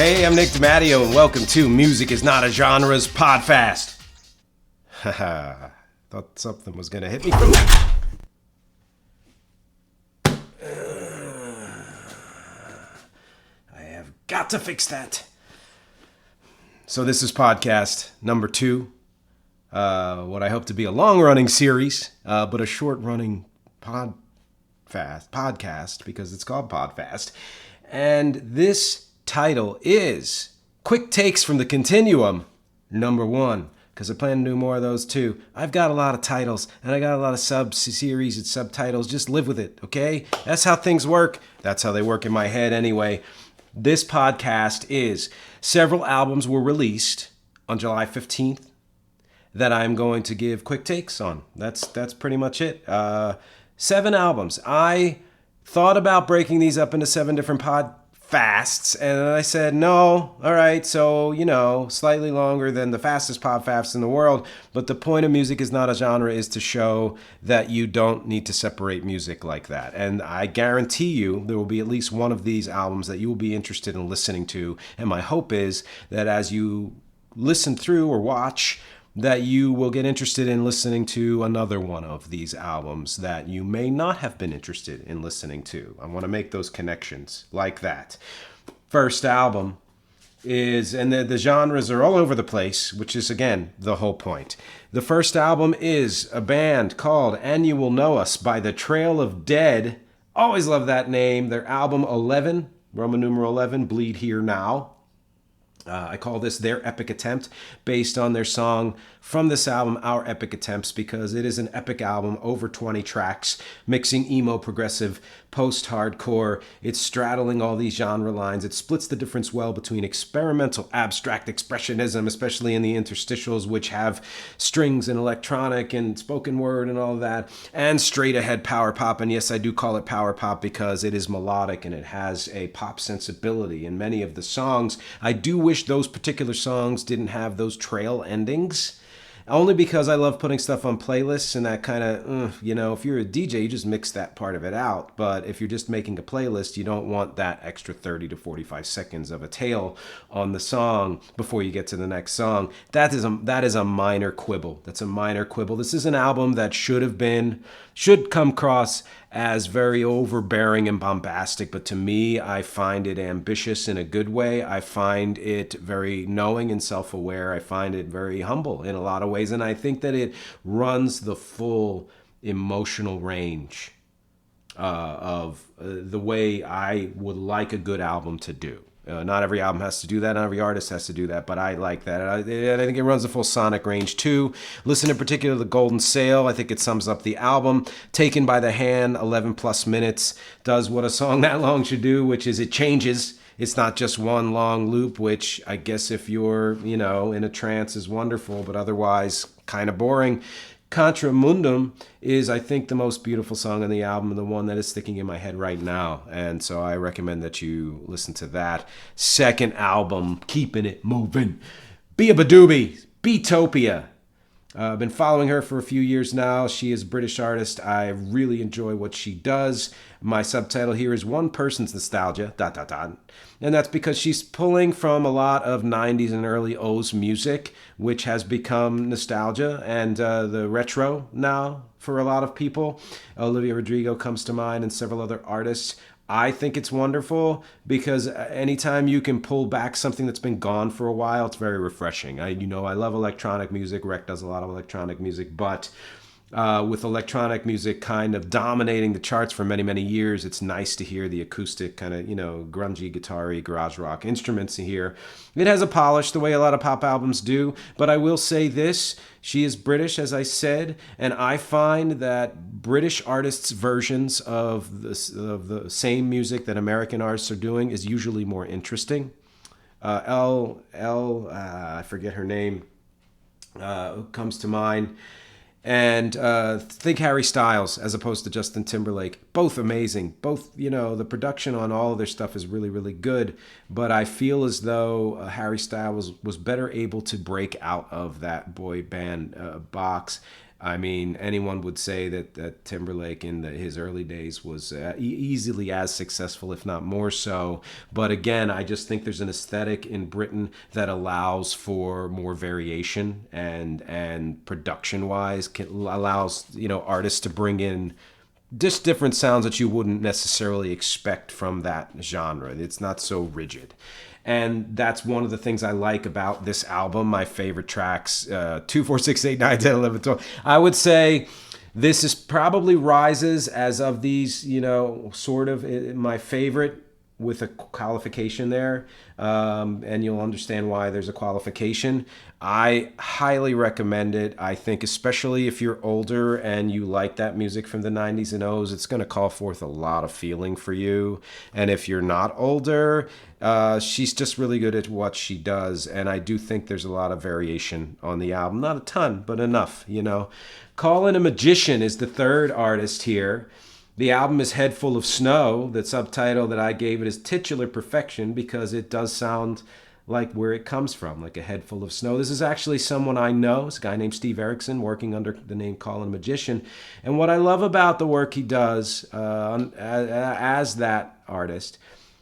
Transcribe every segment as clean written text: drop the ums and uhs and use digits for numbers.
Hey, I'm Nick DiMatteo, and welcome to Music is Not a Genre's PODFAST. Haha, thought something was going to hit me from I have got to fix that. So this is podcast number 2. What I hope to be a long-running series, but a short-running podcast, because it's called PODFAST. And this title is Quick Takes from the Continuum, number 1, because I plan to do more of those too. I've got a lot of titles, and I got a lot of sub-series and subtitles. Just live with it, okay? That's how things work. That's how they work in my head anyway. This podcast is several albums were released on July 15th that I'm going to give quick takes on. That's pretty much it. 7 albums. I thought about breaking these up into 7 different podfasts, and then I said, no, all right, so, slightly longer than the fastest podfast in the world, but the point of Music is Not a Genre is to show that you don't need to separate music like that. And I guarantee you there will be at least one of these albums that you will be interested in listening to, and my hope is that as you listen through or watch, that you will get interested in listening to another one of these albums that you may not have been interested in listening to. I want to make those connections like that. First album is, and the genres are all over the place, which is, again, the whole point. The first album is a band called And You Will Know Us by The Trail of Dead. Always love that name. Their album 11, Roman numeral 11, Bleed Here Now. I call this their epic attempt, based on their song from this album, Our Epic Attempts, because it is an epic album, over 20 tracks, mixing emo, progressive, post-hardcore. It's straddling all these genre lines. It splits the difference well between experimental, abstract expressionism, especially in the interstitials, which have strings and electronic and spoken word and all of that, and straight-ahead power pop. And yes, I do call it power pop because it is melodic and it has a pop sensibility in many of the songs. I do wish those particular songs didn't have those trail endings, only because I love putting stuff on playlists, and that kind of, if you're a DJ, you just mix that part of it out. But if you're just making a playlist, you don't want that extra 30 to 45 seconds of a tail on the song before you get to the next song. That is a minor quibble. That's a minor quibble. This is an album that should come across as very overbearing and bombastic, but to me, I find it ambitious in a good way. I find it very knowing and self-aware. I find it very humble in a lot of ways, and I think that it runs the full emotional range of the way I would like a good album to do. Not every album has to do that. Not every artist has to do that, but I like that. I think it runs the full sonic range too. Listen in particular to The Golden Sail. I think it sums up the album. Taken by the Hand, 11 plus minutes, does what a song that long should do, which is it changes. It's not just one long loop, which I guess if you're, in a trance is wonderful, but otherwise kind of boring. Contra Mundum is, I think, the most beautiful song on the album and the one that is sticking in my head right now. And so I recommend that you listen to that. Second album, keeping it moving. Beabadoobee, Beetopia. I've been following her for a few years now. She is a British artist. I really enjoy what she does. My subtitle here is One Person's Nostalgia, ... And that's because she's pulling from a lot of 90s and early O's music, which has become nostalgia and the retro now for a lot of people. Olivia Rodrigo comes to mind and several other artists. I think it's wonderful because anytime you can pull back something that's been gone for a while, it's very refreshing. I love electronic music. Rec does a lot of electronic music, but with electronic music kind of dominating the charts for many, many years, it's nice to hear the acoustic kind of, grungy, guitar-y, garage rock instruments here. It has a polish the way a lot of pop albums do, but I will say this, she is British, as I said, and I find that British artists' versions of the same music that American artists are doing is usually more interesting. I forget her name, comes to mind. And think Harry Styles as opposed to Justin Timberlake. Both amazing. Both, the production on all of their stuff is really, really good. But I feel as though Harry Styles was better able to break out of that boy band box I mean, anyone would say that Timberlake in his early days was easily as successful, if not more so. But again, I just think there's an aesthetic in Britain that allows for more variation and production wise allows artists to bring in just different sounds that you wouldn't necessarily expect from that genre. It's not so rigid. And that's one of the things I like about this album. My favorite tracks, 2, 4, 6, 8, 9, 10, 11, 12. I would say this is probably rises as of these, sort of my favorite, with a qualification there, and you'll understand why there's a qualification. I highly recommend it. I think especially if you're older and you like that music from the 90s and 00s, it's going to call forth a lot of feeling for you. And if you're not older, she's just really good at what she does, and I do think there's a lot of variation on the album. Not a ton, but enough, Callinamagician is the third artist here. The album is Head Full of Snow. The subtitle that I gave it is Titular Perfection because it does sound like where it comes from, like a head full of snow. This is actually someone I know. It's a guy named Steve Erickson working under the name Callinamagician. And what I love about the work he does as that artist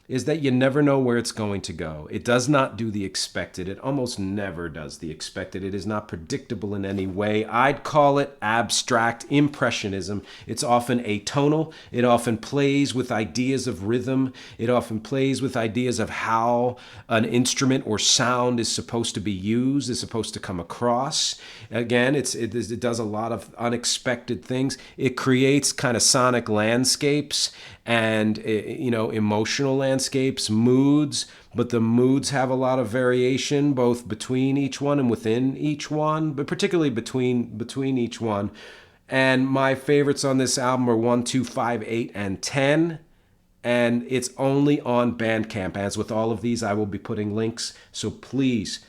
is that you never know where it's going to go. It does not do the expected. It almost never does the expected. It is not predictable in any way. I'd call it abstract impressionism. It's often atonal. It often plays with ideas of rhythm. It often plays with ideas of how an instrument or sound is supposed to be used, is supposed to come across. Again, it does a lot of unexpected things. It creates kind of sonic landscapes and emotional landscapes, moods, but the moods have a lot of variation both between each one and within each one, but particularly between each one. And my favorites on this album are 1, 2, 5, 8, and 10. And it's only on Bandcamp. As with all of these, I will be putting links, so please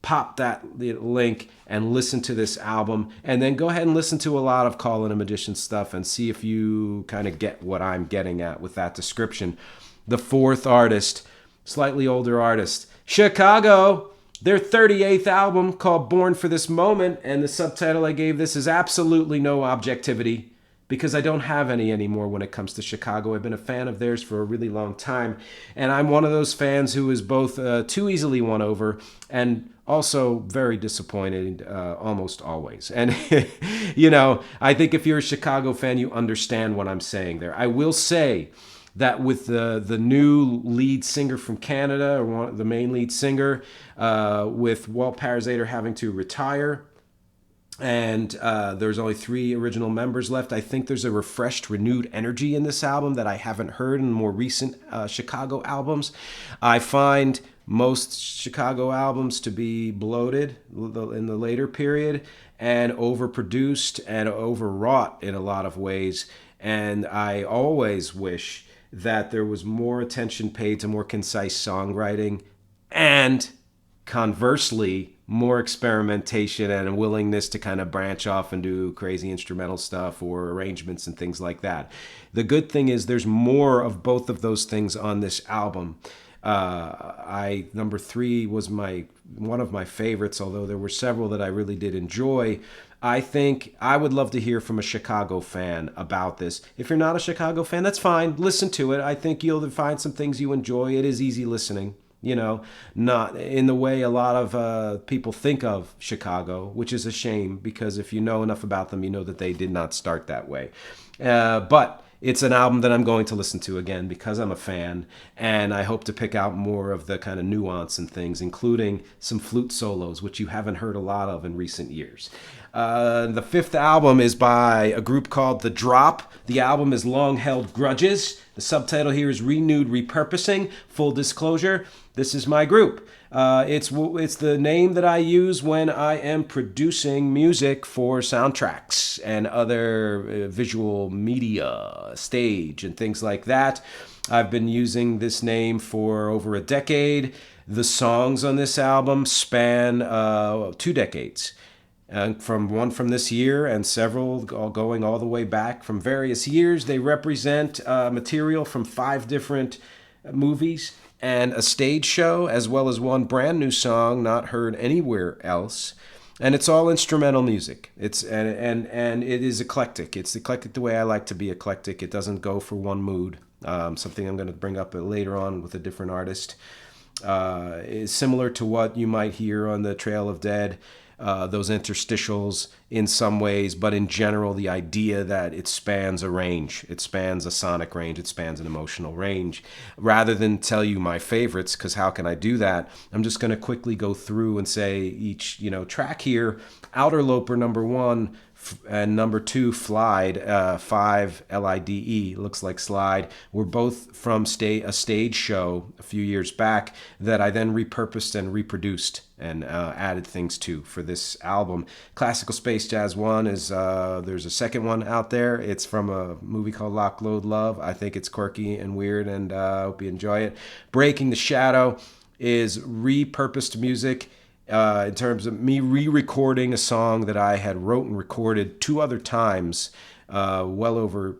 pop that link and listen to this album, and then go ahead and listen to a lot of Callinamagician stuff and see if you kind of get what I'm getting at with that description. The fourth artist, slightly older artist, Chicago, their 38th album called Born for This Moment, and the subtitle I gave this is Absolutely No Objectivity, because I don't have any anymore when it comes to Chicago. I've been a fan of theirs for a really long time, and I'm one of those fans who is both too easily won over and also very disappointed almost always. And, I think if you're a Chicago fan, you understand what I'm saying there. I will say that with the new lead singer from Canada, or the main lead singer, with Walt Parazater having to retire, and there's only 3 original members left, I think there's a refreshed, renewed energy in this album that I haven't heard in more recent Chicago albums. I find most Chicago albums to be bloated in the later period and overproduced and overwrought in a lot of ways. And I always wish that there was more attention paid to more concise songwriting and, conversely, more experimentation and a willingness to kind of branch off and do crazy instrumental stuff or arrangements and things like that. The good thing is there's more of both of those things on this album. Number 3 was one of my favorites, although there were several that I really did enjoy. I think I would love to hear from a Chicago fan about this. If you're not a Chicago fan, that's fine. Listen to it. I think you'll find some things you enjoy. It is easy listening. Not in the way a lot of people think of Chicago, which is a shame, because if you know enough about them, you know that they did not start that way. But it's an album that I'm going to listen to again because I'm a fan, and I hope to pick out more of the kind of nuance and things, including some flute solos, which you haven't heard a lot of in recent years. The 5th album is by a group called The Drop. The album is Long Held Grudges. The subtitle here is Renewed Repurposing. Full disclosure, this is my group. It's the name that I use when I am producing music for soundtracks and other visual media, stage, and things like that. I've been using this name for over a decade. The songs on this album span 2 decades. From this year and several going all the way back from various years. They represent material from 5 different movies and a stage show, as well as one brand new song not heard anywhere else. And it's all instrumental music. And it is eclectic. It's eclectic the way I like to be eclectic. It doesn't go for one mood. Something I'm going to bring up later on with a different artist. Is similar to what you might hear on the Trail of Dead, those interstitials in some ways, but in general, the idea that it spans a range, it spans a sonic range, it spans an emotional range. Rather than tell you my favorites, because how can I do that? I'm just going to quickly go through and say each, track here. Outer Loper number 1 and number 2, Flide, 5 LIDE, looks like slide, were both from a stage show a few years back that I then repurposed and reproduced and added things to for this album. Classical Space Jazz 1 is, there's a second one out there. It's from a movie called Lock, Load, Love. I think it's quirky and weird, and I hope you enjoy it. Breaking the Shadow is repurposed music. In terms of me re-recording a song that I had wrote and recorded 2 other times, well over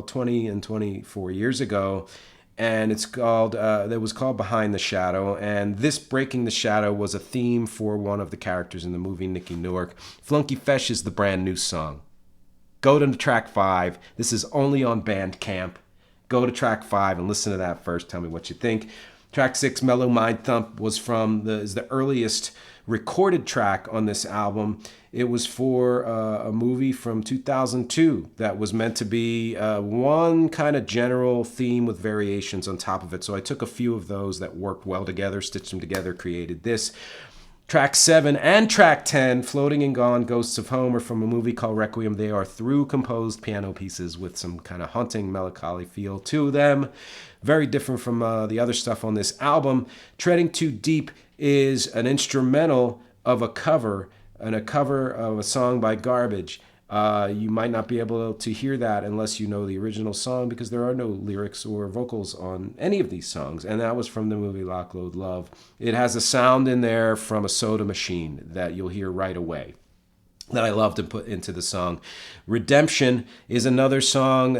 20 and 24 years ago, and it's called that was called Behind the Shadow. And this Breaking the Shadow was a theme for one of the characters in the movie, Nicky Newark. Flunky Fesh is the brand new song. Go to track 5. This is only on Bandcamp. Go to track 5 and listen to that first. Tell me what you think. Track 6, Mellow Mind Thump, was from the earliest recorded track on this album. It was for a movie from 2002 that was meant to be one kind of general theme with variations on top of it. So I took a few of those that worked well together, stitched them together, created this. Track 7 and track 10, Floating and Gone, Ghosts of Home, are from a movie called Requiem. They are through composed piano pieces with some kind of haunting, melancholy feel to them. Very different from the other stuff on this album. Treading Too Deep is an instrumental of a cover, and a cover of a song by Garbage. You might not be able to hear that unless you know the original song, because there are no lyrics or vocals on any of these songs, and that was from the movie Lock, Load, Love. It has a sound in there from a soda machine that you'll hear right away that I loved and put into the song. Redemption is another song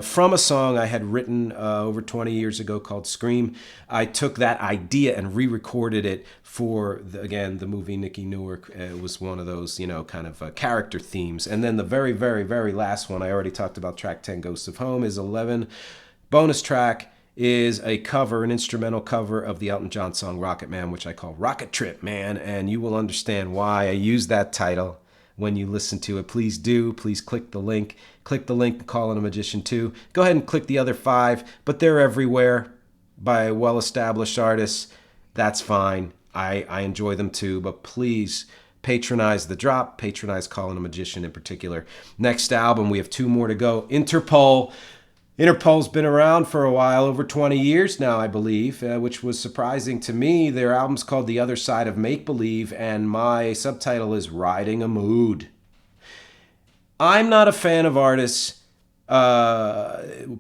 from a song I had written over 20 years ago called Scream. I took that idea and re-recorded it for, the movie Nicky Newark. It was one of those, kind of character themes. And then the very, very, very last one, I already talked about track 10, Ghosts of Home, is 11. Bonus track is a cover, an instrumental cover of the Elton John song Rocket Man, which I call Rocket Trip Man, and you will understand why I use that title when you listen to it. Please do. Please click the link. Click the link to Callinamagician 2. Go ahead and click the other 5, but they're everywhere by well-established artists. That's fine. I enjoy them too, but please patronize The Drop. Patronize Callinamagician in particular. Next album, we have 2 more to go. Interpol. Interpol's been around for a while, over 20 years now, I believe, which was surprising to me. Their album's called The Other Side of Make Believe, and my subtitle is Riding a Mood. I'm not a fan of artists,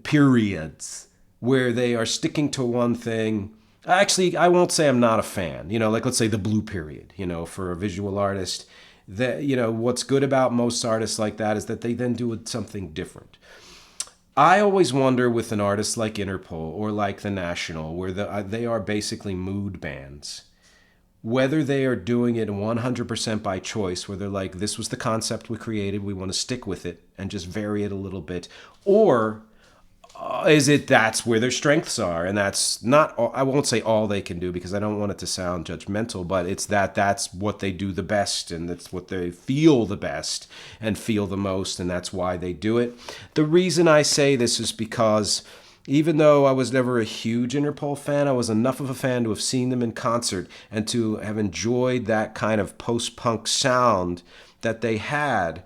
periods, where they are sticking to one thing. Actually, I won't say I'm not a fan. Like let's say the Blue Period, for a visual artist. That, what's good about most artists like that is that they then do something different. I always wonder with an artist like Interpol or like The National, where they are basically mood bands, whether they are doing it 100% by choice, where they're like, this was the concept we created, we want to stick with it and just vary it a little bit, or is it that's where their strengths are, and that's not, I won't say all they can do because I don't want it to sound judgmental, but it's that's what they do the best, and that's what they feel the best and feel the most, and that's why they do it. The reason I say this is because even though I was never a huge Interpol fan, I was enough of a fan to have seen them in concert and to have enjoyed that kind of post-punk sound that they had.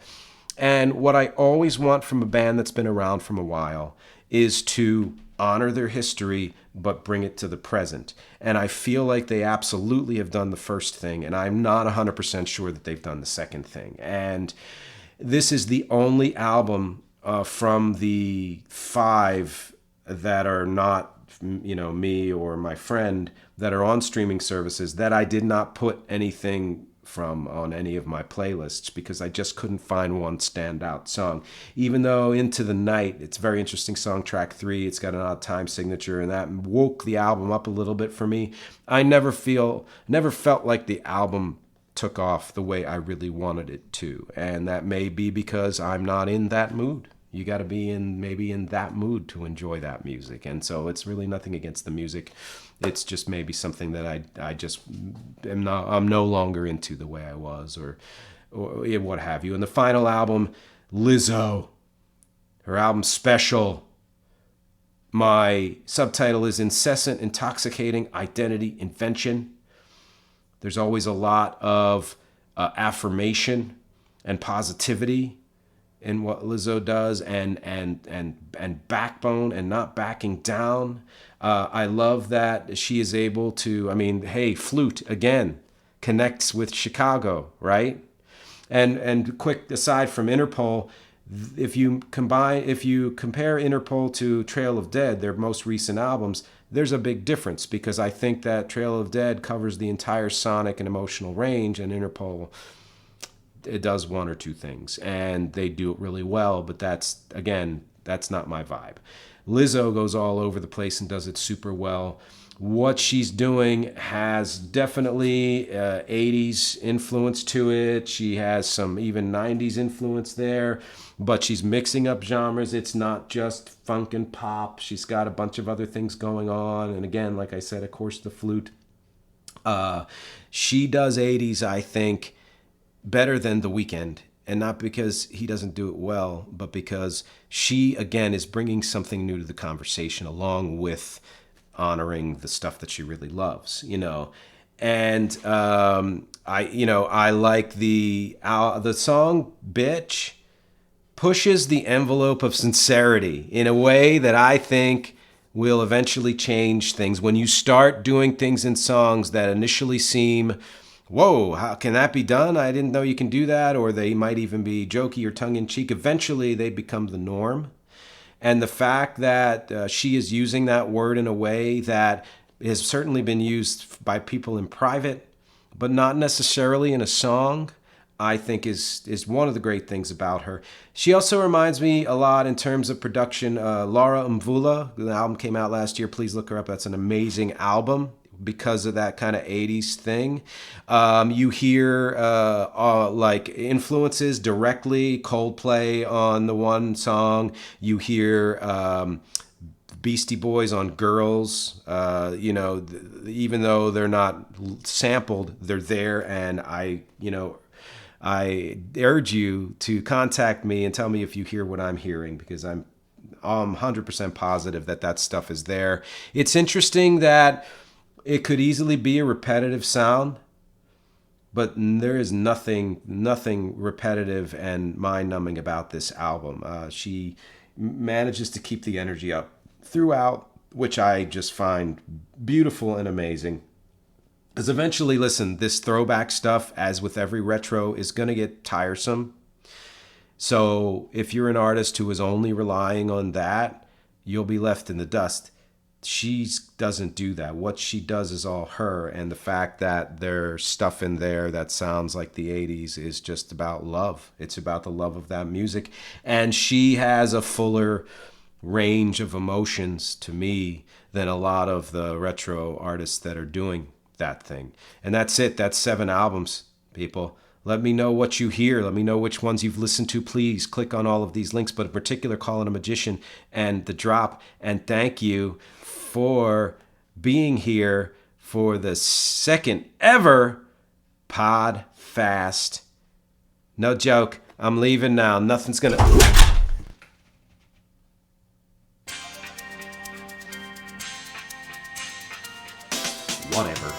And what I always want from a band that's been around for a while is to honor their history, but bring it to the present. And I feel like they absolutely have done the first thing, and I'm not 100% sure that they've done the second thing. And this is the only album from the 5 that are not, me or my friend, that are on streaming services that I did not put anything from on any of my playlists because I just couldn't find one standout song. Even though Into the Night, it's a very interesting song, track 3, it's got an odd time signature, and that woke the album up a little bit for me. I never felt like the album took off the way I really wanted it to. And that may be because I'm not in that mood. You got to be maybe in that mood to enjoy that music. And so it's really nothing against the music. It's just maybe something that I just I'm no longer into the way I was, or what have you. And the final album, Lizzo, her album Special. My subtitle is Incessant, Intoxicating Identity Invention. There's always a lot of affirmation and positivity in what Lizzo does, and backbone and not backing down. I love that she is able to, I mean, hey, Flute, again, connects with Chicago, right? And quick aside from Interpol, if you compare Interpol to Trail of Dead, their most recent albums, there's a big difference, because I think that Trail of Dead covers the entire sonic and emotional range, and Interpol, it does one or two things, and they do it really well, but that's not my vibe. Lizzo goes all over the place and does it super well. What she's doing has definitely 80s influence to it. She has some even 90s influence there, but she's mixing up genres. It's not just funk and pop. She's got a bunch of other things going on. And again, like I said, of course, the flute. She does 80s, I think, better than The Weeknd. And not because he doesn't do it well, but because she, again, is bringing something new to the conversation, along with honoring the stuff that she really loves, And I like the song "Bitch" pushes the envelope of sincerity in a way that I think will eventually change things. When you start doing things in songs that initially seem, whoa, how can that be done? I didn't know you can do that. Or they might even be jokey or tongue-in-cheek. Eventually, they become the norm. And the fact that she is using that word in a way that has certainly been used by people in private, but not necessarily in a song, I think is one of the great things about her. She also reminds me a lot in terms of production. Laura Mvula, the album came out last year. Please look her up. That's an amazing album because of that kind of 80s thing. You hear like influences directly, Coldplay on the one song. You hear Beastie Boys on Girls. Even though they're not sampled, they're there. And I urge you to contact me and tell me if you hear what I'm hearing, because I'm 100% positive that stuff is there. It's interesting that it could easily be a repetitive sound, but there is nothing repetitive and mind-numbing about this album. She manages to keep the energy up throughout, which I just find beautiful and amazing. Because eventually, listen, this throwback stuff, as with every retro, is going to get tiresome. So if you're an artist who is only relying on that, you'll be left in the dust. She doesn't do that. What she does is all her, and the fact that there's stuff in there that sounds like the 80s is just about love. It's about the love of that music. And she has a fuller range of emotions, to me, than a lot of the retro artists that are doing that thing. And that's it. That's 7 albums, people. Let me know what you hear. Let me know which ones you've listened to. Please click on all of these links, but in particular, callinamagician and The Drop. And thank you for being here for the second ever PODFAST. No joke. I'm leaving now. Nothing's gonna... Whatever.